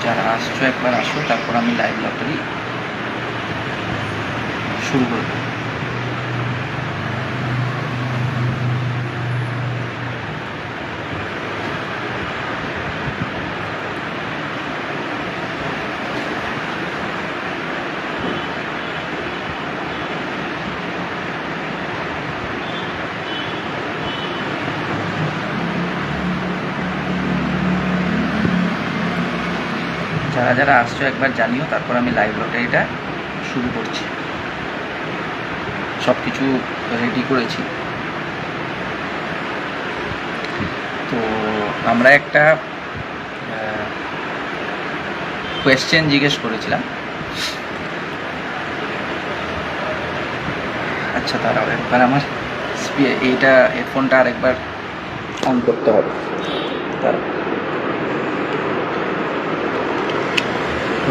যারা আসছো একবার আসো, তারপর আমি লাইভ লটারি শুরু করব। যারা যারা আসছো একবার জানিও, তারপর আমি লাইভ লটারিটা শুরু করছি। সব কিছু রেডি করেছি। তো আমরা একটা কোয়েশ্চেন জিজ্ঞেস করেছিলাম। আচ্ছা, দাঁড়াও একবার আমার এইটা হেডফোনটা আরেকবার অন করতে হবে,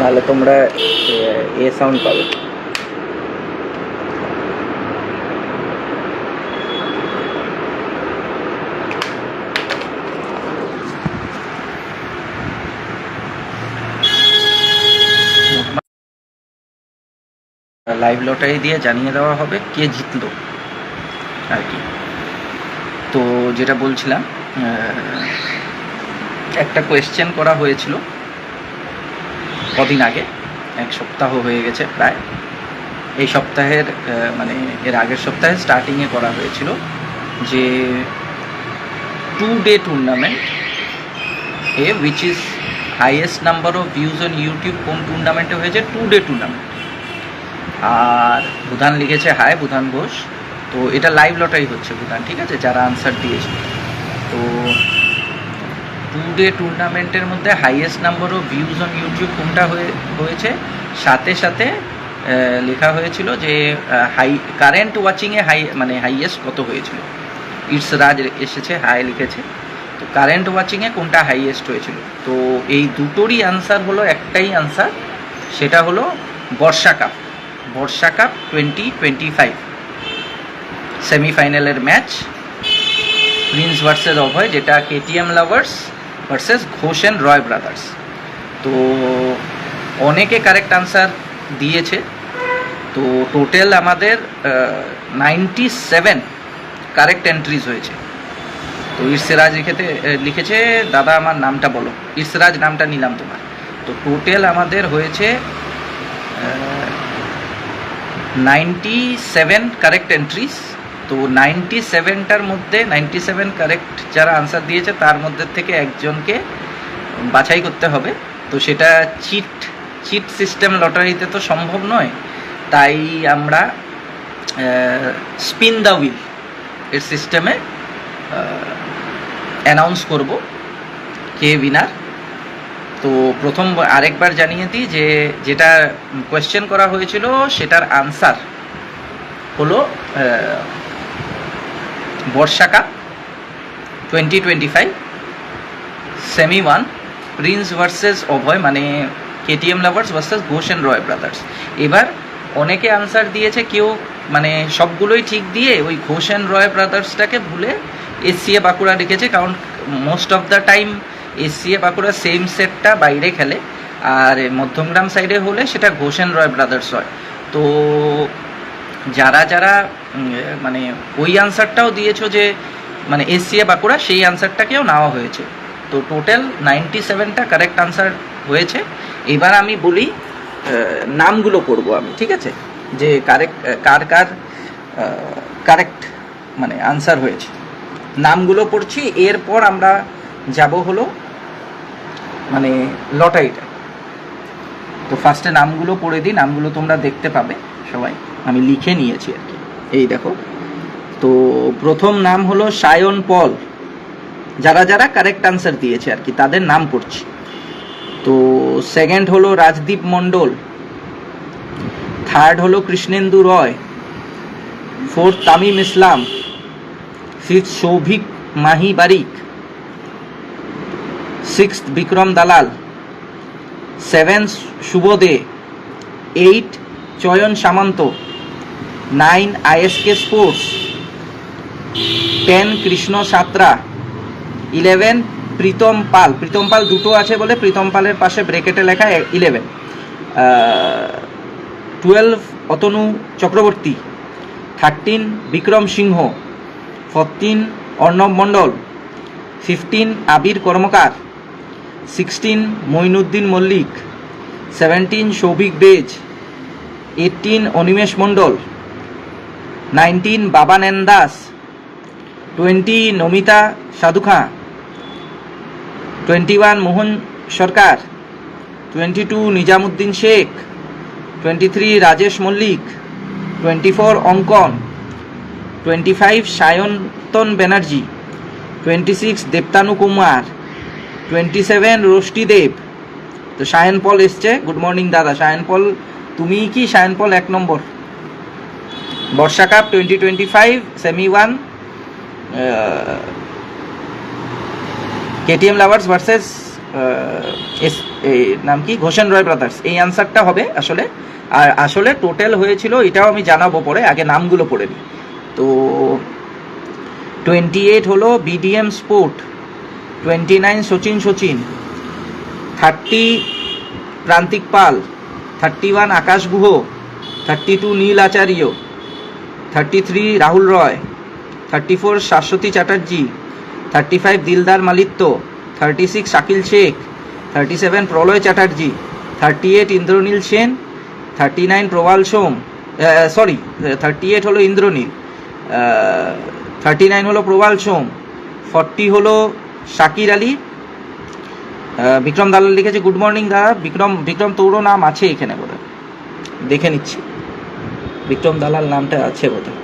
নাহলে তোমরা সাউন্ড পাবে। লাইভ লটারি দিয়ে জানিয়ে দেওয়া হবে কে জিতলো আর কি। তো যেটা বলছিলাম, একটা কোয়েশ্চেন করা হয়েছিল কদিন আগে, 1 সপ্তাহ হয়ে গেছে প্রায়। এই সপ্তাহের মানে এর আগের সপ্তাহে স্টার্টিংয়ে করা হয়েছিল যে 2-day tournament which is highest number of views on YouTube কোন টুর্নামেন্টে হয়েছে, 2-day টুর্নামেন্ট। আর বুধান লিখেছে হাই, বুধান ঘোষ। তো এটা লাইভ লটারি হচ্ছে বুধান, ঠিক আছে, যারা আনসার দিয়েছে। তো 2-day টুর্নামেন্টের মধ্যে highest number of views on YouTube কোনটা হয়েছে, সাথে সাথে লেখা হয়েছিল যে কারেন্ট ওয়াচিংয়ে মানে হাইয়েস্ট কত হয়েছিল। ইটস রাজ এসেছে, হাই লিখেছে। তো কারেন্ট ওয়াচিংয়ে কোনটা হাইয়েস্ট হয়েছিল। তো এই দুটোরই আনসার হলো একটাই আনসার, সেটা হলো বর্ষা কাপ। বর্ষা কাপ 2025 সেমিফাইনালের ম্যাচ, প্রিন্স ভার্সেস অভয়, যেটা KTM lovers versus Ghosh and Roy brothers. তো অনেকে কারেক্ট আনসার দিয়েছে। তো টোটাল আমাদের 97 কারেক্ট এন্ট্রিজ হয়েছে। তো ইরসেরাজ লিখেছে দাদা আমার নামটা বলো। ইরসেরাজ নামটা নিলাম তোমার। তো টোটাল আমাদের হয়েছে 97 কারেক্ট এন্ট্রিজ। তো 97টার মধ্যে 97 কারেক্ট যারা আনসার দিয়েছে তার মধ্যে থেকে একজনকে বাছাই করতে হবে। তো সেটা চিট সিস্টেম লটারিতে তো সম্ভব নয়, তাই আমরা স্পিন দ্য হুইল এর সিস্টেমে অ্যানাউন্স করব কে উইনার। তো প্রথম আরেকবার জানিয়ে দিই যে যেটা কোয়েশ্চেন করা হয়েছিল সেটার আনসার হলো বর্ষা কাপ 2025 সেমি 1 প্রিন্স ভার্সেস অভয়, মানে KTM lovers versus Ghosh and Roy brothers. এবার অনেকে আনসার দিয়েছে, কেউ মানে সবগুলোই ঠিক দিয়ে ওই ঘোষ অ্যান্ড রয় ব্রাদার্সটাকে ভুলে এসসিএ বাঁকুড়া লিখেছে, কারণ most of the time SCA Bankura same সেটটা বাইরে খেলে, আর মধ্যমগ্রাম সাইডে হলে সেটা ঘোষ অ্যান্ড রয় ব্রাদার্স হয়। তো যারা যারা মানে ওই আনসারটাও দিয়েছো যে মানে এসসিএ বাঁকুড়া, সেই আনসারটাকেও নেওয়া হয়েছে। তো টোটাল 97টা কারেক্ট আনসার হয়েছে। এবার আমি বলি নামগুলো পড়বো আমি, ঠিক আছে, যে কার কারেক্ট মানে আনসার হয়েছে। নামগুলো পড়ছি, এরপর আমরা যাব হলো মানে লটারিটা। তো ফার্স্টে নামগুলো পড়ে দিই, নামগুলো তোমরা দেখতে পাবে সবাই, আমি লিখে নিয়েছি আর কি, এই দেখো। তো প্রথম নাম হলো সায়ন পল, যারা যারা কারেক্ট আনসার দিয়েছে আর কি তাদের নাম পড়ছি। তো সেকেন্ড হলো রাজদীপ মণ্ডল, থার্ড হলো কৃষ্ণেন্দু রয়, ফোর্থ তামিম ইসলাম, ফিফথ সৌভিক মাহি বারিক, সিক্সথ বিক্রম দালাল, সেভেন্থ শুভ দে, 8 চয়ন সামন্ত, 9 আইএসকে স্পোর্টস, 10 কৃষ্ণ সাঁতরা, 11 প্রীতম পাল দুটো আছে বলে প্রীতম পালের পাশে ব্রেকেটে লেখা 11। 12 অতনু চক্রবর্তী। 13 বিক্রম সিংহ। 14 অর্ণব মণ্ডল। 15 আবির কর্মকার। 16 মঈনুদ্দিন মল্লিক। 17 সৌভিক বেজ। 18 অনিমেষ মণ্ডল। 19 বাবানেন দাস। 20 নমিতা সাধুখাঁ। 21 মোহন সরকার। 22 নিজামুদ্দিন শেখ। 23 রাজেশ মল্লিক। 24 অঙ্কন। 25 সায়ন্তন ব্যানার্জি। 26 দেবতানু কুমার। 27 রোষ্টি দেব। তো সায়ন পল এসছে, গুড মর্নিং দাদা। সায়ন পল, তুমি কি সায়ন পল 1 নম্বর? Barsha cup 2025 semi 1 KTM lovers versus নাম কি ঘোষেন রয় ব্রাদার্স। এই অ্যান্সারটা হবে আসলে। আর আসলে টোটাল হয়েছিল এটাও আমি জানাবো পরে, আগে নামগুলো পড়ে নিই। তো 28 হলো বিডিএম স্পোর্ট। 29 সচিন। 30 প্রান্তিক পাল। 31 আকাশ গুহ। 32 নীল আচার্য। 33 রাহুল রয়। 34 শাশ্বতী চ্যাটার্জি। 35 দিলদার মালিত্য। 36 শাকিল শেখ। 37 প্রলয় চ্যাটার্জি। 38 ইন্দ্রনীল সেন। 39 প্রবাল সোম, 38 হলো ইন্দ্রনীল। 39 হলো প্রবাল সোম। 40 হলো শাকির আলী। বিক্রম দালাল লিখেছে গুড মর্নিং দাদা। বিক্রম তোরও নাম আছে এখানে বোধহয়, দেখে নিচ্ছি। বিক্রম দালাল নামটা আছে বোধহয়।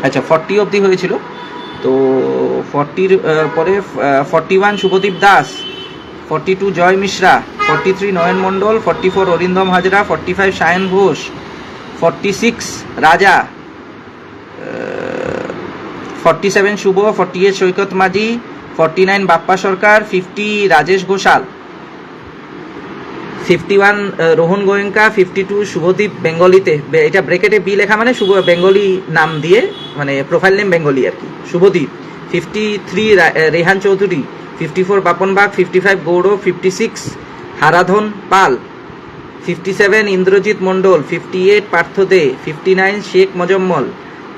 আচ্ছা 40 অবধি হয়েছিল। তো 40 পরে 41 শুভদীপ দাস। 42 জয় মিশ্রা। 43 নয়ন মণ্ডল। 44 অরিন্দম হাজরা। 45 সায়ন ঘোষ। 46 রাজা। 47 শুভ। 48 সৈকত মাঝি। 49 বাপ্পা সরকার। 50 রাজেশ ঘোষাল। 51 রোহন গোয়েঙ্কা। 52 শুভদীপ বেঙ্গলিতে, এটা ব্রেকেটে বি লেখা মানে শুভ বেঙ্গলি নাম দিয়ে, মানে প্রোফাইল নেম বেঙ্গলি আর কি, শুভদীপ। 53 রেহান চৌধুরী। 54 বাপন বাগ। 55 গৌরব। 56 হারাধন পাল। 57 ইন্দ্রজিৎ মণ্ডল। 58 পার্থ দে। 59 শেখ মজম্মল।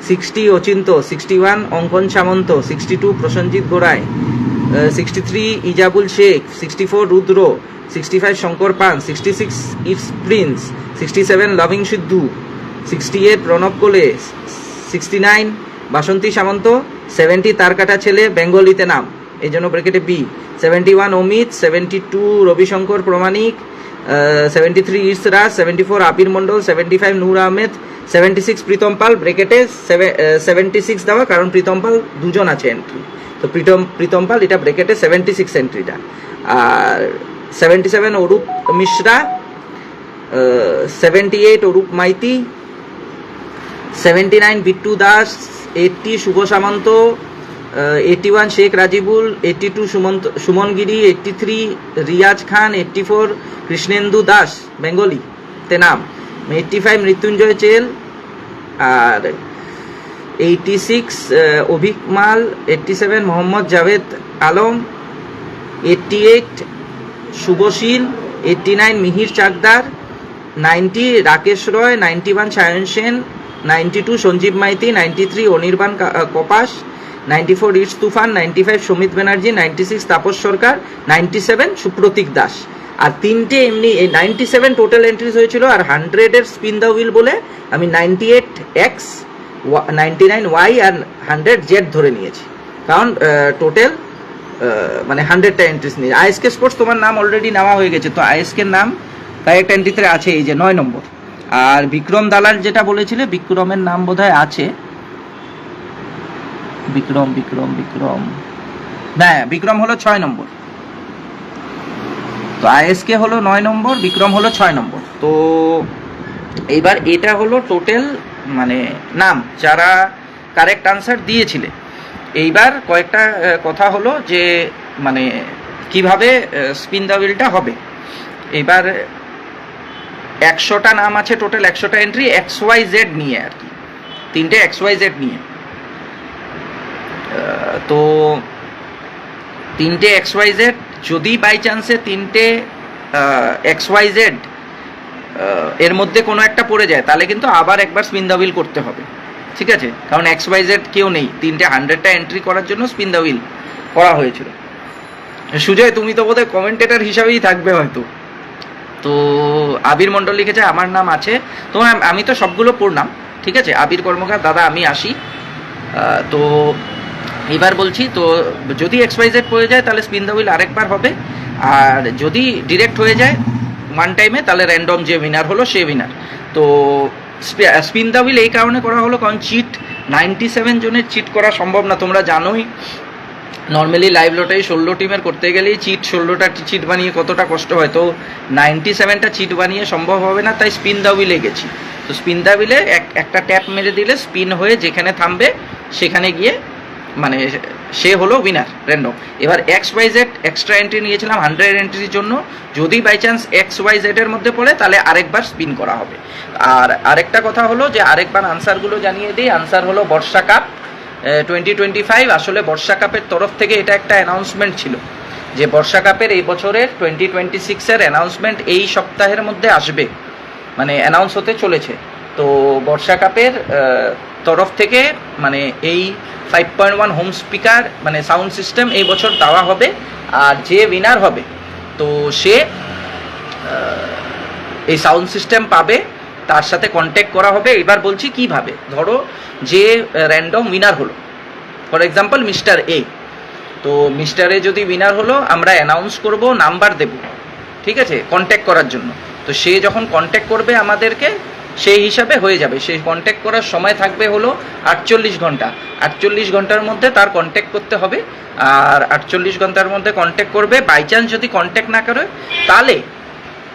60 অচিন্ত। 61 অঙ্কন সামন্ত। 62 প্রসঞ্জিৎ গোড়াই। 63 ইজাবুল শেখ। 64 রুদ্র। 65 শঙ্কর পান। 66 it's Prince. 67 loving Sindhu. 68 Pranab কোলে। 69 বাসন্তী সামন্ত। 70 তারকাটা ছেলে, বেঙ্গলিতে নাম, এই জন্য ব্রেকেটে বি। 71 অমিত। 72 রবিশঙ্কর প্রমাণিক। 73 ইসরাজ। 74 আবির মণ্ডল। 75 নূর আহমেদ। 76 প্রীতম পাল, ব্রেকেটে 76 দেওয়া কারণ প্রীতম পাল দুজন আছে এন্ট্রি, তো প্রীতম পাল এটা ব্রেকেটে 76 এন্ট্রিটা। আর 77 অরূপ মিশ্রা। 78 অরূপ মাইতি। 79 বিট্টু দাস। 80 শুভ সামন্ত। 81 শেখ রাজিবুল। 82 সুমন গিরি। 83 রিয়াজ খান। 84 কৃষ্ণেন্দু দাস, বেঙ্গলি তে নাম। 85 মৃত্যুঞ্জয় চেল। আর 86 অভিক মাল। 87 মোহাম্মদ জাভেদ আলম। 88 শুভশীল। 89 মিহির চাকদার। 90 রাকেশ রয়। 91 সায়ন সেন। 92 সঞ্জীব মাইতি। 93 অনির্বাণ কপাস। 94 ইটস তুফান। 95 সমিত ব্যানার্জি। 96 তাপস সরকার। 97 সুপ্রতীক দাস। আর তিনটে এমনি 97 টোটাল এন্ট্রিজ হয়েছিল। আর 100-এর স্পিন দ্য হুইল বলে আমি 98X 99Y আর 100Z ধরে নিয়েছি, কারণ টোটাল মানে 100টা এন্ট্রিজ নিয়ে। আইএসকে স্পোর্টস তোমার নাম অলরেডি নেওয়া হয়ে গেছে, তো আইএসকের নাম কারেক্ট এন্ট্রিতে আছে, এই যে 9 নম্বর। আর বিক্রম দালাল যেটা বলেছিলে, বিক্রমের নাম বোধহয় আছে। বিক্রম হ্যাঁ, বিক্রম হলো 6 নম্বর। তো আইএসকে হলো 9 নম্বর, বিক্রম হলো 6 নম্বর। তো এইবার এটা হলো টোটাল মানে নাম যারা কারেক্ট আনসার দিয়েছিলে। এইবার কয়েকটা কথা হলো যে মানে কিভাবে স্পিন দ্য হুইলটা হবে। এইবার 100টা নাম আছে টোটাল, 100টা এন্ট্রি XYZ নিয়ে আর কি, 3টে XYZ নিয়ে। তো তিনটে XYZ, যদি বাই চান্সে তিনটে XYZ এর মধ্যে কোনো একটা পড়ে যায় তাহলে কিন্তু আবার একবার স্পিন দ্য হুইল করতে হবে, ঠিক আছে? কারণ XYZ কেউ নেই, তিনটে 100টা এন্ট্রি করার জন্য স্পিন দ্য হুইল করা হয়েছিল। সুজয়, তুমি তো বোধহয় কমেন্টেটর হিসাবেই থাকবে হয়তো। তো আবির মণ্ডল লিখেছে আমার নাম আছে, তো আমি তো সবগুলো পড়লাম, ঠিক আছে? আবির কর্মকার দাদা আমি আসি। তো এবার বলছি, তো যদি XYZ পড়ে যায় তাহলে স্পিন দ্য হুইল আরেকবার হবে, আর যদি ডিরেক্ট হয়ে যায় ওয়ান টাইমে তাহলে র্যান্ডম যে উইনার হলো সে উইনার। তো স্পিন দ্য হুইল এই কারণে করা হলো কারণ চিট 97 জনের চিট করা সম্ভব না, তোমরা জানোই। নর্মালি লাইভ লটারি 16 টিমের করতে গেলেই চিট 16টা চিট বানিয়ে কতটা কষ্ট হয়, তো 97টা চিট বানিয়ে সম্ভব হবে না, তাই স্পিন দ্য হুইলে গেছি। তো স্পিন দ্য হুইলে একটা ট্যাপ মেরে দিলে স্পিন হয়ে যেখানে থামবে সেখানে গিয়ে মানে সে হলো উইনার র্যান্ডম। এবার XYZ এক্সট্রা এন্ট্রি নিয়েছিলাম 100 এন্ট্রির জন্য, যদি বাই চান্স XYZ এর মধ্যে পড়ে তাহলে আরেকবার স্পিন করা হবে। আর আরেকটা কথা হলো যে আরেকবার আনসারগুলো জানিয়ে দিই। আনসার হলো বর্ষা কাপ 2025। আসলে বর্ষা কাপের তরফ থেকে এটা একটা অ্যানাউন্সমেন্ট ছিল যে বর্ষা কাপের এই বছরের 2026-এর অ্যানাউন্সমেন্ট এই সপ্তাহের মধ্যে আসবে, মানে অ্যানাউন্স হতে চলেছে। তো বর্ষা কাপের তরফ থেকে মানে এই 5.1 হোম স্পিকার মানে সাউন্ড সিস্টেম এই বছর দেওয়া হবে, আর যে উইনার হবে তো সে এই সাউন্ড সিস্টেম পাবে, তার সাথে কন্ট্যাক্ট করা হবে। এবার বলছি কিভাবে। ধরো যে র্যান্ডম উইনার হলো, ফর এক্সাম্পল মিস্টার এ, তো মিস্টার এ যদি উইনার হলো আমরা অ্যানাউন্স করব, নাম্বার দেব, ঠিক আছে, কন্ট্যাক্ট করার জন্য। তো সে যখন কন্ট্যাক্ট করবে আমাদেরকে সেই হিসাবে হয়ে যাবে। সেই কন্ট্যাক্ট করার সময় থাকবে হলো 48 ঘন্টা। 48 ঘন্টার মধ্যে তার কন্ট্যাক্ট করতে হবে, আর 48 ঘন্টার মধ্যে কন্ট্যাক্ট করবে। বাই চান্স যদি কন্ট্যাক্ট না করে তাহলে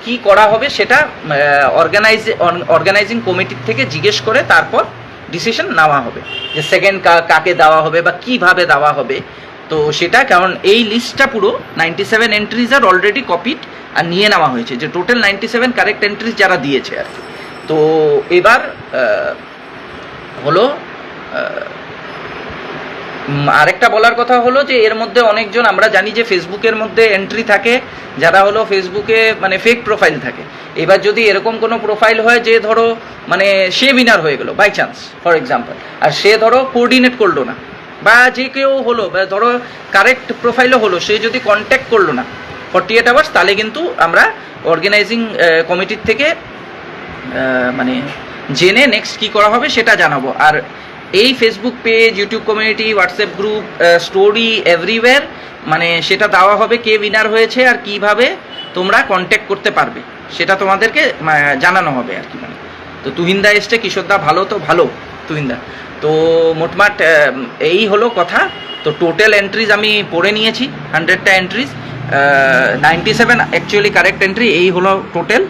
কি করা হবে সেটা অর্গানাইজিং কমিটির থেকে জিজ্ঞেস করে তারপর ডিসিশন নেওয়া হবে যে সেকেন্ড কাকে দেওয়া হবে বা কিভাবে দেওয়া হবে। তো সেটা কারণ এই লিস্টটা পুরো 97 এন্ট্রিজ আর অলরেডি কপিড আর নিয়ে নেওয়া হয়েছে, যে টোটাল 97 কারেক্ট এন্ট্রিজ যারা দিয়েছে আর কি। তো এবার হলো আরেকটা বলার কথা হলো যে এর মধ্যে অনেকজন আমরা জানি যে ফেসবুকের মধ্যে এন্ট্রি থাকে যারা হলো ফেসবুকে মানে ফেক প্রোফাইল থাকে। এবার যদি এরকম কোনো প্রোফাইল হয় যে ধরো মানে সে উইনার হয়ে গেল বাই চান্স ফর এক্সাম্পল, আর সে ধরো কোঅর্ডিনেট করলো না, বা যে কেউ হলো বা ধরো কারেক্ট প্রোফাইলও হলো, সে যদি কন্ট্যাক্ট করলো না 48 আওয়ার্স, তাহলে কিন্তু আমরা অর্গানাইজিং কমিটির থেকে মানে জেনে নেক্সট কী করা হবে সেটা জানাবো। আর এই Facebook page, YouTube community, WhatsApp group, story everywhere মানে সেটা দেওয়া হবে কে উইনার হয়েছে আর কিভাবে তোমরা কন্ট্যাক্ট করতে পারবে সেটা তোমাদেরকে জানানো হবে আর কি। মানে তো তুহিনদা এসছে, কিশোরদা ভালো, তো ভালো তুহিনদা। তো মোটমাট এই হলো কথা। তো টোটাল এন্ট্রিজ আমি পড়ে নিয়েছি, 100টা এন্ট্রিজ, 97 অ্যাকচুয়ালি কারেক্ট এন্ট্রি, এই হলো টোটাল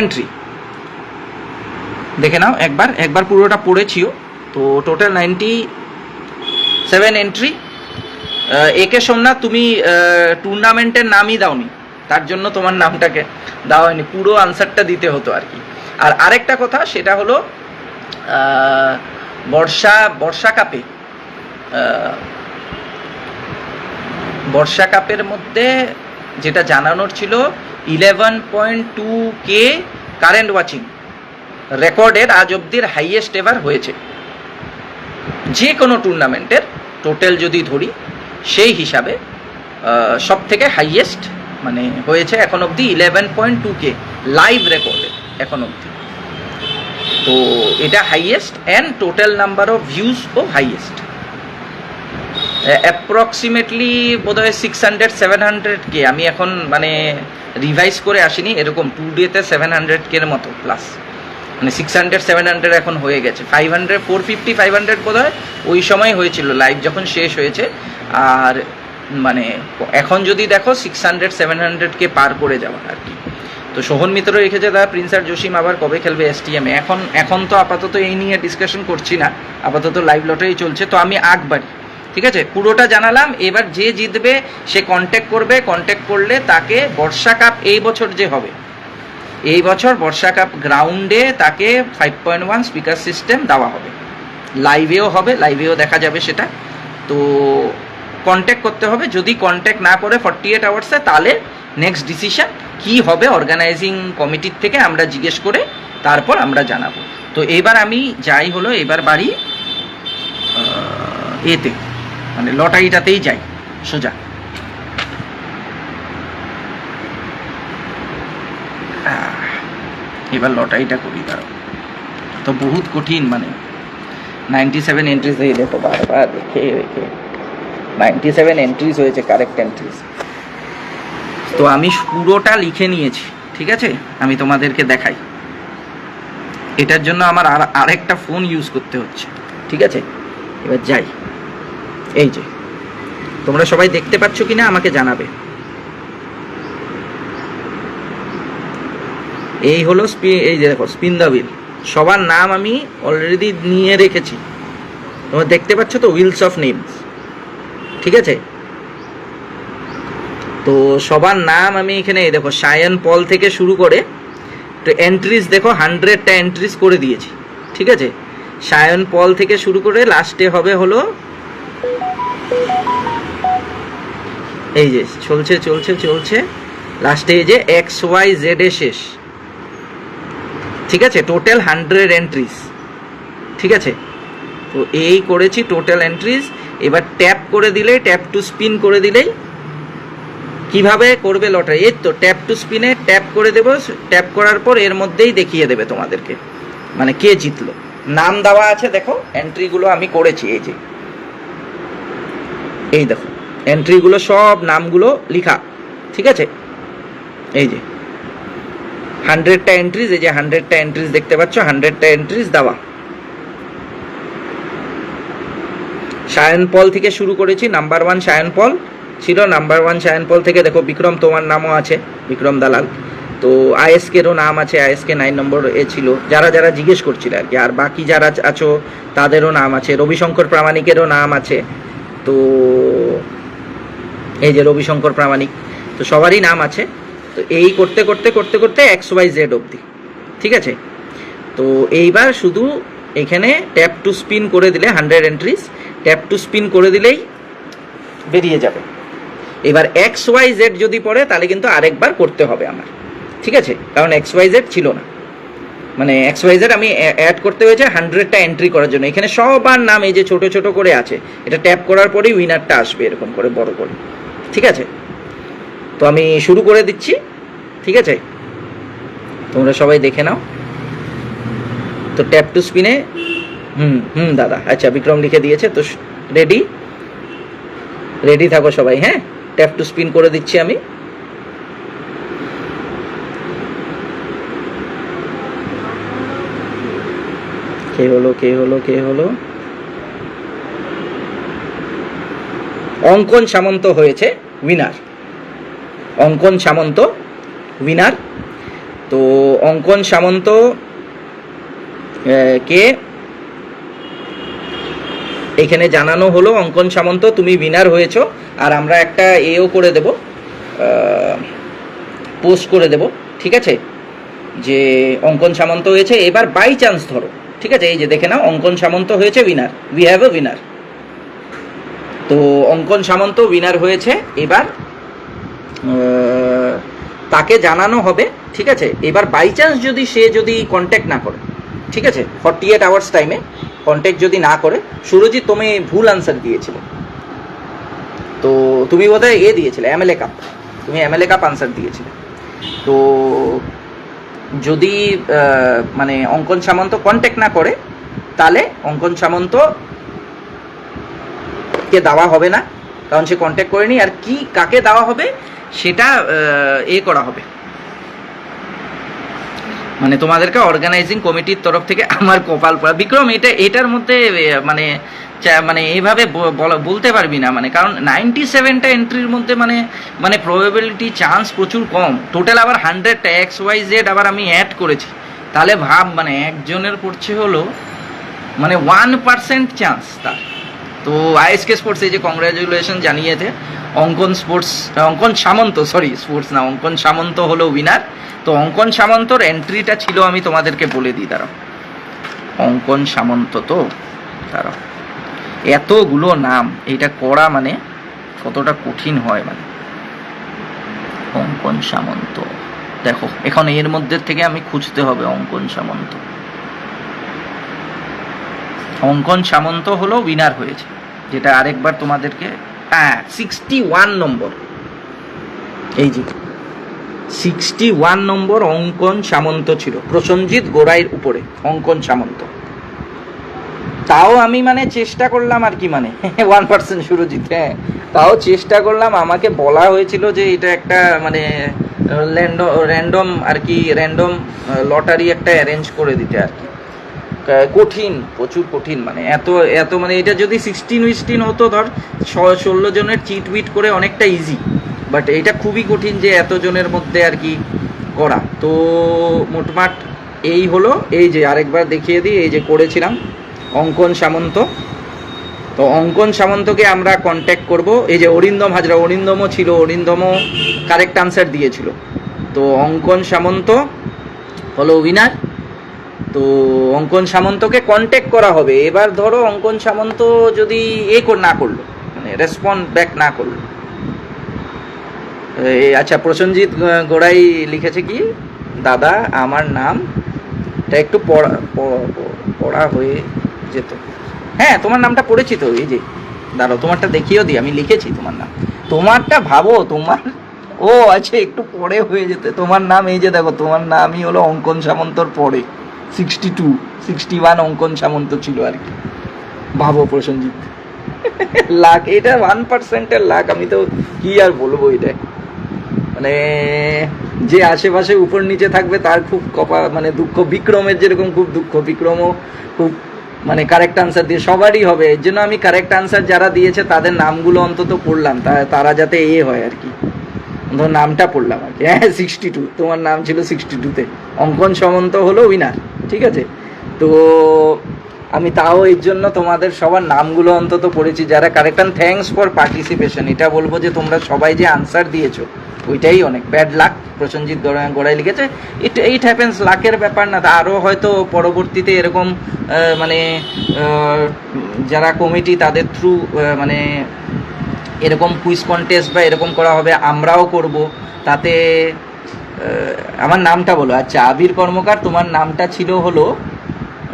এন্ট্রি। দেখে নাও একবার পুরোটা পড়েছিও। তো টোটাল 97 এন্ট্রি। একে সোমনাথ, তুমি টুর্নামেন্টের নামই দাওনি, তার জন্য তোমার নামটাকে দেওয়া হয়নি, পুরো আনসারটা দিতে হতো আর কি। আর আরেকটা কথা সেটা হলো বর্ষা কাপের মধ্যে যেটা জানানোর ছিল 11.2K কারেন্ট ওয়াচিং রেকর্ডের আজ অবধির হাইয়েস্ট এভার হয়েছে যে কোনো টুর্নামেন্টের। টোটাল যদি ধরি সেই হিসাবে সব থেকে হাইয়েস্ট মানে হয়েছে এখন অবধি 11.2K লাইভ রেকর্ডে এখন অবধি। তো এটা highest and total number of ভিউজও হাইয়েস্ট। অ্যাপ্রক্সিমেটলি বোধহয় 600-700K, আমি এখন মানে রিভাইজ করে আসিনি, এরকম 2 ডেতে 700K মতো প্লাস, মানে 600-700 এখন হয়ে গেছে। 500, 450-500 বোধহয় ওই সময় হয়েছিল লাইভ যখন শেষ হয়েছে। আর মানে এখন যদি দেখো 600-700K পার করে যাওয়া আর কি। তো সোহন মিত্র রেখেছে দাদা প্রিন্স আর জসিম আবার কবে খেলবে STM-এ। এখন তো আপাতত এই নিয়ে ডিসকাশন করছি না, আপাতত লাইভ লটারি চলছে। তো আমি আগবাড়ি, ঠিক আছে, পুরোটা জানালাম। এবার যে জিতবে সে কন্ট্যাক্ট করবে, কন্ট্যাক্ট করলে তাকে বর্ষা কাপ এই বছর যে হবে, এই বছর বর্ষা কাপ গ্রাউন্ডে তাকে 5.1 স্পিকার সিস্টেম দেওয়া হবে, লাইভেও হবে, লাইভেও দেখা যাবে সেটা। তো কন্ট্যাক্ট করতে হবে। যদি কন্ট্যাক্ট না করে 48 আওয়ার্সে, তাহলে নেক্সট ডিসিশন কি হবে অর্গানাইজিং কমিটির থেকে আমরা জিজ্ঞেস করে তারপর আমরা জানাবো। তো এবার আমি যাই হলো, এবার বাড়ি এতে মানে লটারিটাতেই যাই সোজা। এবার লটারিটা করি, দাঁড়াও, তো বহুত কঠিন, মানে 97 এন্ট্রিজ, এই দেখো বারবার দেখে রেখে 97 এন্ট্রিজ হয়েছে, কারেক্ট এন্ট্রিজ। তো আমি পুরোটা লিখে নিয়েছি, ঠিক আছে, আমি তোমাদেরকে দেখাই। এটার জন্য আমার আরেকটা ফোন ইউজ করতে হচ্ছে, ঠিক আছে। এবার যাই, এই যে তোমরা সবাই দেখতে পাচ্ছ কিনা আমাকে জানাবে। এই হলো এই যে দেখো স্পিন দ্য হুইল, সবার নাম আমি অলরেডি নিয়ে রেখেছি, তোমরা দেখতে পাচ্ছ তো, হুইলস অফ নেমস, ঠিক আছে। তো সবার নাম আমি এখানে দেখো সায়ন পল থেকে শুরু করে তো এন্ট্রিজ দেখো 100টা এন্ট্রিজ করে দিয়েছি, ঠিক আছে। সায়ন পল থেকে শুরু করে লাস্টে হবে হলো এই যে চলছে চলছে চলছে, লাস্টে এই যে XYZ এ শেষ, ঠিক আছে। টোটাল 100 এন্ট্রিজ, ঠিক আছে। তো এই করেছি টোটাল এন্ট্রিজ। এবার ট্যাপ করে দিলেই, ট্যাপ টু স্পিন করে দিলেই কিভাবে করবে লটারি, এই তো ট্যাপ টু স্পিনে ট্যাপ করে দেবো, ট্যাপ করার পর এর মধ্যেই দেখিয়ে দেবে তোমাদেরকে মানে কে জিতলো। নাম দেওয়া আছে দেখো, এন্ট্রিগুলো আমি করেছি, এই যে এই দেখো এন্ট্রিগুলো সব নামগুলো লিখা, ঠিক আছে। এই যে 100টা এন্ট্রিজ, এই যে 100টা এন্ট্রিজ দেখতে পাচ্ছ, 100টা এন্ট্রিজ দেওয়া। সায়ন পল থেকে শুরু করেছি, নাম্বার 1 সায়ন পল ছিল, নাম্বার 1 সায়ন পল থেকে দেখো বিক্রম, তোমার নামও আছে, বিক্রম দালাল। তো আইএসকেরও নাম আছে, আইএসকে 9 নম্বর এ ছিল, যারা যারা জিজ্ঞেস করছিল আর কি। আর বাকি যারা আছো তাদেরও নাম আছে, রবিশঙ্কর প্রামাণিকেরও নাম আছে। তো এই যে রবিশঙ্কর প্রামাণিক, তো সবারই নাম আছে। তো এই করতে করতে করতে করতে XYZ অবধি, ঠিক আছে। তো এইবার শুধু এখানে ট্যাপ টু স্পিন করে দিলে 100 এন্ট্রিজ, ট্যাপ টু স্পিন করে দিলেই বেরিয়ে যাবে। এবার XYZ যদি পড়ে তাহলে কিন্তু আরেকবার করতে হবে আমার, ঠিক আছে, কারণ XYZ ছিল না, মানে XYZ আমি অ্যাড করতে হয়েছে 100টা এন্ট্রি করার জন্য। এখানে সবার নাম এই যে ছোট ছোট করে আছে, এটা ট্যাপ করার পরেই উইনারটা আসবে এরকম করে বড় করে, ঠিক আছে। তো আমি শুরু করে দিচ্ছি, ঠিক আছে, তোমরা সবাই দেখে নাও। তো ট্যাপ টু স্পিনে দাদা, আচ্ছা বিক্রম লিখে দিয়েছে, তো রেডি রেডি থাকো সবাই, হ্যাঁ। ট্যাপ টু স্পিন করে দিচ্ছি আমি। কে হলো কে হলো কে হলো? অঙ্কন সামন্ত হয়েছে উইনার, অঙ্কন সামন্ত উইনার। তো অঙ্কন সামন্ত কে এখানে জানানো হলো, অঙ্কন সামন্ত তুমি উইনার হয়েছো। আর আমরা একটা এও করে দেব, পোস্ট করে দেব, ঠিক আছে, যে অঙ্কন সামন্ত হয়েছে। এবার বাই চান্স ধরো, ঠিক আছে, এই যে দেখে নাও অঙ্কন সামন্ত হয়েছে winner, we have a winner. তো অঙ্কন সামন্ত উইনার হয়েছে, এবার তাকে জানানো হবে, ঠিক আছে। এবার বাই চান্স যদি সে যদি কন্ট্যাক্ট না করে, ঠিক আছে, 48 আওয়ার্স টাইমে কন্ট্যাক্ট যদি না করে, সুরজিৎ তুমি ভুল আনসার দিয়েছিলে, তো তুমি বোধহয় দিয়েছিলে MLA কাপ, তুমি MLA কাপ আনসার দিয়েছিলে। তো যদি মানে অঙ্কন সামন্ত কন্ট্যাক্ট না করে, তাহলে অঙ্কন সামন্ত কে দেওয়া হবে না, কারণ সে কন্ট্যাক্ট করেনি। আর কি কাকে দেওয়া হবে সেটা করা হবে, মানে তোমাদেরকে অর্গানাইজিং কমিটির তরফ থেকে আমার কপাল পড়া। বিক্রম এটার মধ্যে মানে মানে এইভাবে বলতে পারবি না, মানে কারণ 97টা এন্ট্রির মধ্যে মানে প্রবাবিলিটি চান্স প্রচুর কম। টোটাল আবার 100টা XYZ আবার আমি অ্যাড করেছি, তাহলে ভাব মানে একজনের পড়ছে হলো মানে 1% চান্স তার। তো আইএসকে স্পোর্টস এই যে কংগ্রাচুলেশন জানিয়েছে, অঙ্কন সামন্ত, সরি স্পোর্টস না, অঙ্কন সামন্ত হলো উইনার। তো অঙ্কন সামন্তর এন্ট্রিটা ছিল, আমি তোমাদেরকে বলে দিই, দাঁড়াও। অঙ্কন সামন্ত, তো দাঁড়াও, এতগুলো নাম এইটা করা মানে কতটা কঠিন হয়, মানে অঙ্কন সামন্ত। দেখো এখন এর মধ্যে থেকে আমি খুঁজতে হবে অঙ্কন সামন্ত। অঙ্কন সামন্ত হলো উইনার হয়েছে, যেটা আরেকবার তোমাদেরকে, হ্যাঁ 61 নম্বর, এই যে 61 নম্বর অঙ্কন সামন্ত ছিল প্রসেনজিৎ গোড়াইয়ের উপরে, অঙ্কন সামন্ত। তাও আমি মানে চেষ্টা করলাম আর কি, মানে 1% সুরজিৎ, হ্যাঁ তাও চেষ্টা করলাম। আমাকে বলা হয়েছিল যে এটা একটা মানে র্যান্ডম আর কি, র্যান্ডম লটারি একটা অ্যারেঞ্জ করে দিতে আর কি। কঠিন, প্রচুর কঠিন, মানে এত এত মানে এটা যদি 16 হতো ধর 16 জনের চিট উইট করে অনেকটা ইজি, বাট এটা খুবই কঠিন যে এত জনের মধ্যে আর কি করা। তো মোটমাট এই হলো, এই যে আরেকবার দেখিয়ে দিই, এই যে করেছিলাম অঙ্কন সামন্ত। তো অঙ্কন সামন্তকে আমরা কন্ট্যাক্ট করব। এই যে অরিন্দম হাজরা, অরিন্দমও ছিল, অরিন্দমও কারেক্ট আনসার দিয়েছিল। তো অঙ্কন সামন্ত হলো উইনার। তো অঙ্কন সামন্তকে কন্ট্যাক্ট করা হবে। এবার ধরো অঙ্কন সামন্ত যদি না করলো, মানে রেসপন্ড ব্যাক না করলো, আচ্ছা প্রসেনজিৎ গোড়াই লিখেছে কি, দাদা আমার নাম, এটা একটু পড়া হয়ে যেত। হ্যাঁ তোমার নামটা পড়েছি তো, এই যে দাঁড়াও তোমারটা দেখিয়েও দিই, আমি লিখেছি তোমার নাম। তোমারটা ভাবো তোমার, ও আচ্ছা একটু পরে হয়ে যেতে, তোমার নাম এই যে দেখো, তোমার নামই হলো অঙ্কন সামন্তর পরে 61 অঙ্কন সামন্ত ছিল আর কি। ভাবো প্রসেনজিৎ, লাখ, এটা 1%-এর লাখ, আমি তো কি আর বলবো। এটা মানে যে আশেপাশে উপর নিচে থাকবে তার খুব মানে দুঃখ। বিক্রমের যেরকম খুব দুঃখ, বিক্রমও খুব মানে কারেক্ট আনসার দিয়ে, সবারই হবে। এর জন্য আমি কারেক্ট আনসার যারা দিয়েছে তাদের নামগুলো অন্তত পড়লাম, তারা যাতে হয় আর কি, ধর নামটা পড়লাম আর কি। হ্যাঁ 62, তোমার নাম ছিল 62-তে, অঙ্কন সামন্ত হলো উইনার, ঠিক আছে। তো আমি তাও এর জন্য তোমাদের সবার নামগুলো অন্তত পড়েছি যারা correct. And thanks for participation, এটা বলবো যে তোমরা সবাই যে আনসার দিয়েছো ওইটাই অনেক। ব্যাড লাক, প্রসেনজিৎ গোড়াই লিখেছে, ইট হ্যাপেন্স, লাকের ব্যাপার না। আরও হয়তো পরবর্তীতে এরকম মানে যারা কমিটি তাদের থ্রু মানে এরকম কুইজ কন্টেস্ট বা এরকম করা হবে, আমরাও করব। তাতে আমার নামটা বলো। আচ্ছা আবির কর্মকার, তোমার নামটা ছিল হলো,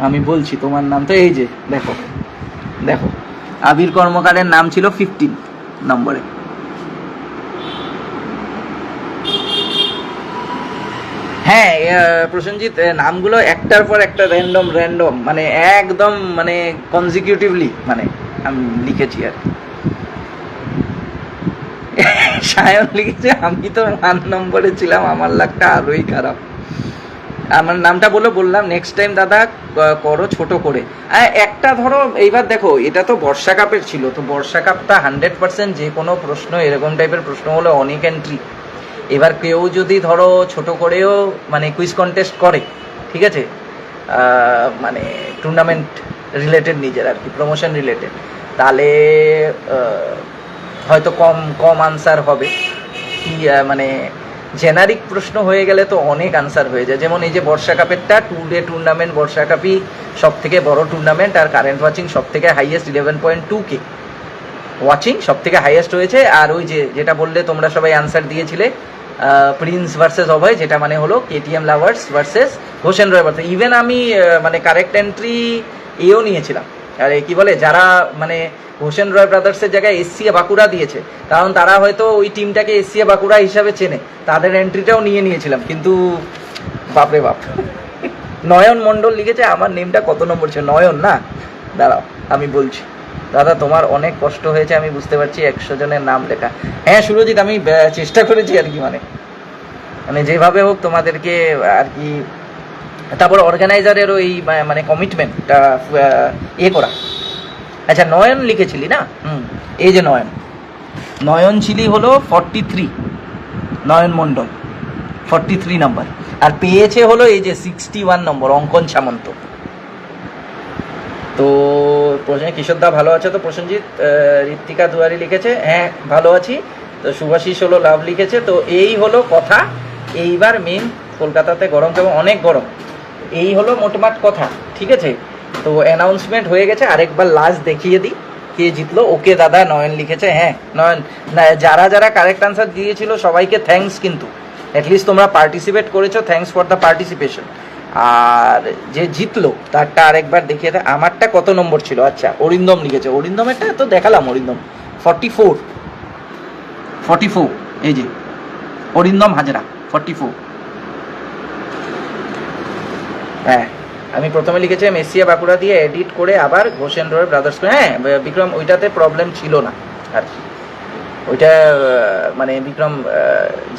আমি বলছি তোমার নাম, তো এই যে দেখো দেখো, আবির কর্মকারের নাম ছিল 15 নম্বরে। হ্যাঁ প্রসেনজিৎ, নামগুলো একটার পর একটা র্যান্ডম মানে একদম মানে কনজিকিউটিভলি মানে আমি লিখেছি আর কি। সায়ন লিখেছে আমি তো 1 নম্বরে ছিলাম, আমার লাখটা আরোই খারাপ। আমার নামটা বললাম নেক্সট টাইম দাদা করো ছোট করে। একটা ধরো এইবার দেখো, এটা তো বর্ষা কাপের ছিল, তো বর্ষা কাপটা 100% যে কোনো প্রশ্ন এরকম টাইপের প্রশ্ন হলো অনেক এন্ট্রি। এবার কেউ যদি ধরো ছোট করেও মানে কুইজ কন্টেস্ট করে, ঠিক আছে, মানে টুর্নামেন্ট রিলেটেড নিজের আর কি, প্রমোশন রিলেটেড, তাহলে হয়তো কম আনসার হবে কি, মানে জেনারিক প্রশ্ন হয়ে গেলে তো অনেক আনসার হয়ে যায়। যেমন এই যে বর্ষা কাপেরটা 2 ডে টুর্নামেন্ট, বর্ষা কাপই সব থেকে বড় টুর্নামেন্ট, আর কারেন্ট ওয়াচিং সব থেকে হাইয়েস্ট 11.2K ওয়াচিং সব থেকে হাইয়েস্ট হয়েছে। আর ওই যেটা বললে তোমরা সবাই আনসার দিয়েছিলে, প্রিন্স ভার্সেস অভয়, যেটা মানে হলো কেটিএম লাভার্স ভার্সেস হোসেন রয় ব্রাদার্স। ইভেন আমি মানে কারেক্ট এন্ট্রি নিয়েছিলাম, আর কি বলে, যারা মানে হোসেন রয় ব্রাদার্সের জায়গায় এসসিএ বাঁকুড়া দিয়েছে, কারণ তারা হয়তো ওই টিমটাকে এসসিএ বাঁকুড়া হিসাবে চেনে, তাদের এন্ট্রিটাও নিয়েছিলাম। কিন্তু বাপরে বাপ, নয়ন মণ্ডল লিখেছে, আমার নেমটা কত নম্বর ছিল, নয়ন না, দাঁড়াও আমি বলছি। দাদা তোমার অনেক কষ্ট হয়েছে আমি বুঝতে পারছি, 100 জনের নাম লেখা। হ্যাঁ সুরজিৎ, আমি চেষ্টা করেছি আর কি, মানে যেভাবে হোক তোমাদেরকে আর কি। তারপর অর্গানাইজারেরও এই মানে কমিটমেন্টটা করা। আচ্ছা নয়ন লিখেছিলি না, এই যে নয়ন ছিলি হলো 43, নয়ন মণ্ডল 43 নম্বর, আর পেয়েছে হলো এই যে 61 নম্বর অঙ্কন সামন্ত। তো কিশোরদা ভালো আছে তো? প্রসেনজিৎ, ঋত্বিকা দুয়ারি লিখেছে হ্যাঁ ভালো আছি। তো সুভাষিস হলো লাভ লিখেছে। তো এই হলো কথা। এইবার মেন, কলকাতাতে গরম কেমন? অনেক গরম। এই হলো মোটমাট কথা, ঠিক আছে। তো অ্যানাউন্সমেন্ট হয়ে গেছে, আরেকবার লাস্ট দেখিয়ে দিই। কে জিতলো? ওকে দাদা নয়ন লিখেছে। হ্যাঁ নয়ন, না যারা যারা কারেক্ট আনসার দিয়েছিল সবাইকে থ্যাঙ্কস, কিন্তু অ্যাটলিস্ট তোমরা পার্টিসিপেট করেছো, থ্যাঙ্কস ফর দ্য পার্টিসিপেশন। আর যে জিতলো তারটা আরেকবার দেখিয়ে দেয়। আমারটা কত নম্বর ছিল? আচ্ছা অরিন্দম লিখেছে, অরিন্দমেরটা তো দেখালাম, অরিন্দম 44, এই যে অরিন্দম হাজরা 44। হ্যাঁ আমি প্রথমে লিখেছিলাম এসিয়া বাঁকুড়া দিয়ে এডিট করে আবার ঘোষ এন্ড রয় ব্রাদার্স। হ্যাঁ বিক্রম, ওইটাতে প্রবলেম ছিল না আর কি, ওইটা মানে বিক্রম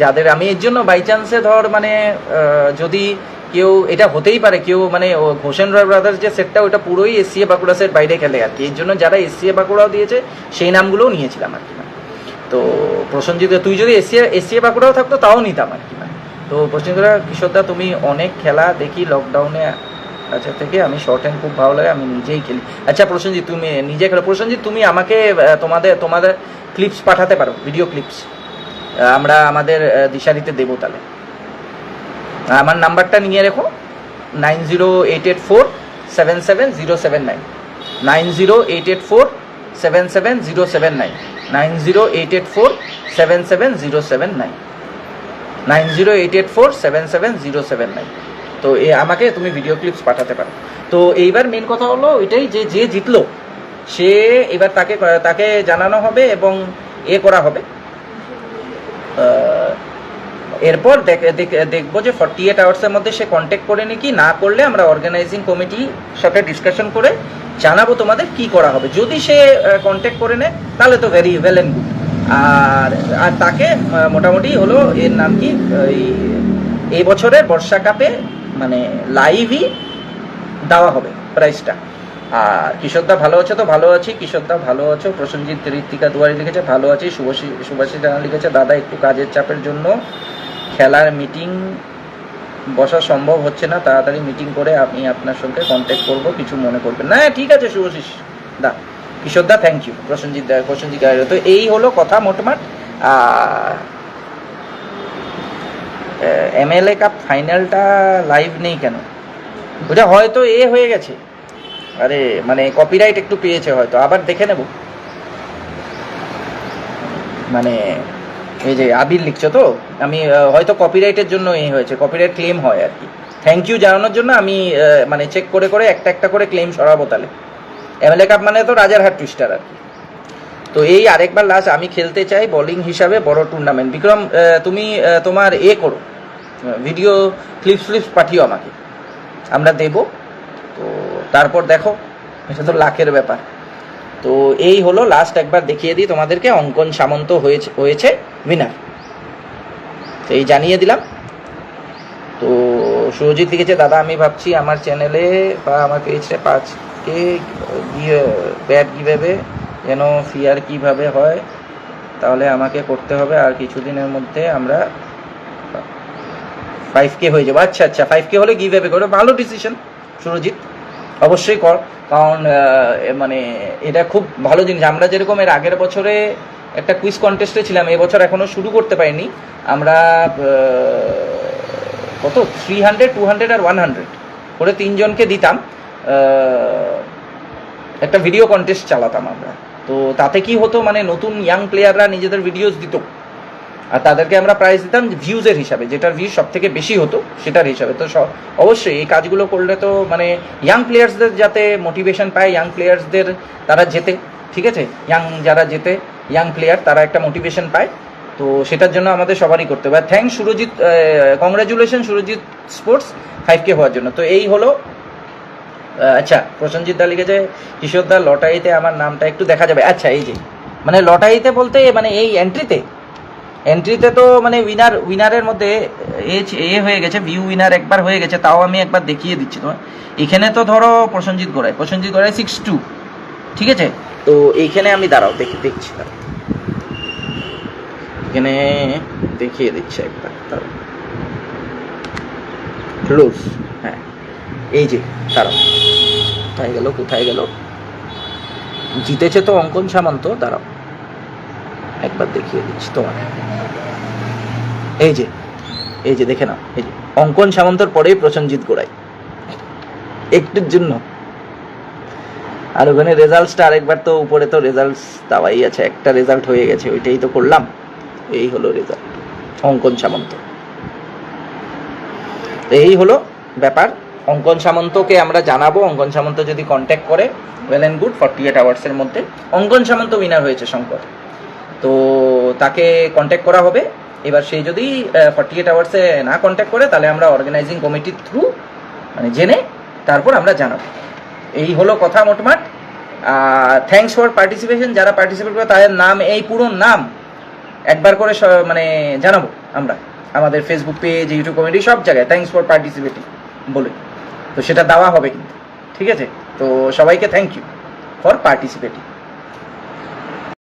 যাদের আমি এর জন্য বাই চান্সে ধর মানে যদি কেউ, এটা হতেই পারে কেউ মানে ঘোষ এন্ড রয় ব্রাদার্স যে সেটটা ওটা পুরোই এসিয়া বাঁকুড়া সেট বাইরে খেলে আর কি, এর জন্য যারা এসিয়া বাঁকুড়াও দিয়েছে সেই নামগুলোও নিয়েছিলাম আর কি। তো প্রসেনজিৎ, তুই যদি এসিয়া বাঁকুড়াও থাকতো তাও নিতাম আর কি। তো প্রসেনজিৎ, কিশোরদা তুমি অনেক খেলা দেখি লকডাউনে আচ্ছা থেকে, আমি শর্ট হ্যান্ড খুব ভালো লাগে, আমি নিজেই খেলি। আচ্ছা প্রসেনজিৎ তুমি নিজে খেলো। প্রসেনজিৎ তুমি আমাকে তোমাদের ক্লিপস পাঠাতে পারো, ভিডিও ক্লিপস, আমরা আমাদের দিশারিতে দেবো। তাহলে আমার নাম্বারটা নিয়ে রেখো, 9088477079, 9088477079, 9088477079, 9088477079। তো আমাকে তুমি ভিডিও ক্লিপস পাঠাতে পারো। তো এইবার মেন কথা হলো এটাই যে যে জিতলো সে এবার তাকে জানানো হবে এবং করা হবে। এরপর দেখবো যে 48 আওয়ার্সের মধ্যে সে কন্ট্যাক্ট করে নাকি, না করলে আমরা অর্গানাইজিং কমিটির সাথে ডিসকাশন করে জানাবো তোমাদের কি করা হবে। যদি সে কন্ট্যাক্ট করে নেয় তাহলে তো ভেরি ওয়েল অ্যান্ড গুড। আর তাকে মোটামুটি হলো এর নাম কি, এই বছরের বর্ষা কাপে মানে লাইভই দেওয়া হবে প্রাইজটা। আর কিশোরদা ভালো আছে? তো ভালো আছি কিশোরদা, ভালো আছো? প্রসেনজিৎ ঋত্বিকা দুয়ারি লিখেছে ভালো আছি। শুভাশী জানা লিখেছে দাদা একটু কাজের চাপের জন্য খেলার মিটিং বসা সম্ভব হচ্ছে না, তাড়াতাড়ি মিটিং করে আমি আপনার সঙ্গে কন্ট্যাক্ট করবো, কিছু মনে করবেন না। ঠিক আছে শুভাশিস দা, কিশোরদা থ্যাংক ইউ। প্রসেনজিৎ তো এই হলো কথা মোটমাট। MLA কাপ ফাইনালটা লাইভ নেই কেন? ওটা হয়তো হয়ে গেছে, আরে মানে কপিরাইট একটু পেয়েছে হয়তো, আবার দেখে নেব। মানে এই যে আবির লিখছো তো, আমি হয়তো কপিরাইটের জন্য হয়েছে, কপিরাইট ক্লেম হয় আর কি। থ্যাংক ইউ জানানোর জন্য আমি মানে চেক করে করে একটা করে ক্লেম সরাবো তাহলে। MLA কাপ মানে তো রাজারহাট টুইস্টার আর কি। তো এই আরেকবার লাস্ট আমি খেলতে চাই বোলিং হিসাবে বড় টুর্নামেন্ট। বিক্রম তুমি তোমার করো, ভিডিও ক্লিপস পাঠিও আমাকে, আমরা দেব। তো তারপর দেখো, এটা তো লাখের ব্যাপার। তো এই হলো লাস্ট একবার দেখিয়ে দিই তোমাদেরকে, অঙ্কন সামন্ত হয়েছে উইনার, তো এই জানিয়ে দিলাম। তো সুরজিৎ লিখেছে দাদা আমি ভাবছি আমার চ্যানেলে বা আমার পেজে 5K ব্যাট গিভঅ্যাওয়ে যেন ফিয়ার কীভাবে হয়, তাহলে আমাকে করতে হবে, আর কিছুদিনের মধ্যে আমরা 5K হয়ে যাবো। আচ্ছা 5K হলে গিভঅ্যাওয়ে করো, ভালো ডিসিশন সুরজিৎ, অবশ্যই কর। কারণ মানে এটা খুব ভালো জিনিস। আমরা যেরকম এর আগের বছরে একটা কুইজ কন্টেস্টে ছিলাম, এবছর এখনও শুরু করতে পারিনি, আমরা কত 300, 200 আর 100 করে 3 জনকে দিতাম, একটা ভিডিও কন্টেস্ট চালাতাম আমরা। তো তাতে কি হতো, মানে নতুন ইয়াং প্লেয়াররা নিজেদের ভিডিওস দিত, আর তাদেরকে আমরা প্রাইজ দিতাম ভিউজের হিসাবে, যেটার ভিউজ সব থেকে বেশি হতো সেটার হিসাবে। তো অবশ্যই এই কাজগুলো করলে তো মানে ইয়াং প্লেয়ার্সদের যাতে মোটিভেশন পায়, ইয়াং প্লেয়ার্সদের তারা জেতে, ঠিক আছে, যারা জেতে ইয়াং প্লেয়ার তারা একটা মোটিভেশন পায়। তো সেটার জন্য আমাদের সবারই করতে হবে। Thanks Surajit, congratulation Surajit sports 5K হওয়ার জন্য। তো এই হলো। আচ্ছা প্রসেনজিৎ দা লিখেছে কিশোরদা লটারিতে আমার নামটা একটু দেখা যাবে। আচ্ছা এই যে মানে লটারিতে বলতে মানে এই এন্ট্রিতে তো মানে উইনারের মধ্যে হয়ে গেছে, ভিউ উইনার একবার হয়ে গেছে, তাও আমি একবার দেখিয়ে দিচ্ছি তোমার। এখানে তো ধরো প্রসেনজিৎ গড়াই 62, ঠিক আছে। তো এইখানে আমি দাঁড়াও দেখছি, এখানে দেখিয়ে দিচ্ছি একবার, ক্লোজ, হ্যাঁ এই যে দাঁড়াও, কোথায় গেল জিতেছে তো অঙ্কন সামন্ত, দাঁড়াও একবার দেখিয়ে দিচ্ছি তোমার। এই যে দেখে নাও, এই যে অঙ্কন সামন্তর পরেই প্রসেনজিৎ গোড়াই, একটুর জন্য আর ওখানে রেজাল্টসটা আরেকবার তো উপরে তো রেজাল্টস দেওয়াই আছে, একটা রেজাল্ট হয়ে গেছে, ওইটাই তো করলাম। এই হলো রেজাল্ট, অঙ্কন সামন্ত। এই হলো ব্যাপার। অঙ্কন সামন্তকে আমরা জানাবো, অঙ্কন সামন্ত যদি কন্ট্যাক্ট করে ওয়েল অ্যান্ড গুড, 48 আওয়ার্সের মধ্যে। অঙ্কন সামন্ত উইনার হয়েছে শঙ্কর, তো তাকে কন্ট্যাক্ট করা হবে। এবার সে যদি 48 আওয়ার্সে না কন্ট্যাক্ট করে, তাহলে আমরা অর্গানাইজিং কমিটির থ্রু মানে জেনে তারপর আমরা জানাবো। এই হলো কথা মোটমাট। Thanks for participation. যারা পার্টিসিপেট করে তাদের নাম, এই পুরো নাম একবার করে মানে জানাবো আমরা আমাদের ফেসবুক পেজ, ইউটিউব কমিটি, সব জায়গায় থ্যাঙ্কস ফর পার্টিসিপেটিং বলে, তো সেটা দেওয়া হবে কিন্তু, ঠিক আছে? তো সবাইকে থ্যাংক ইউ ফর পার্টিসিপেটিং।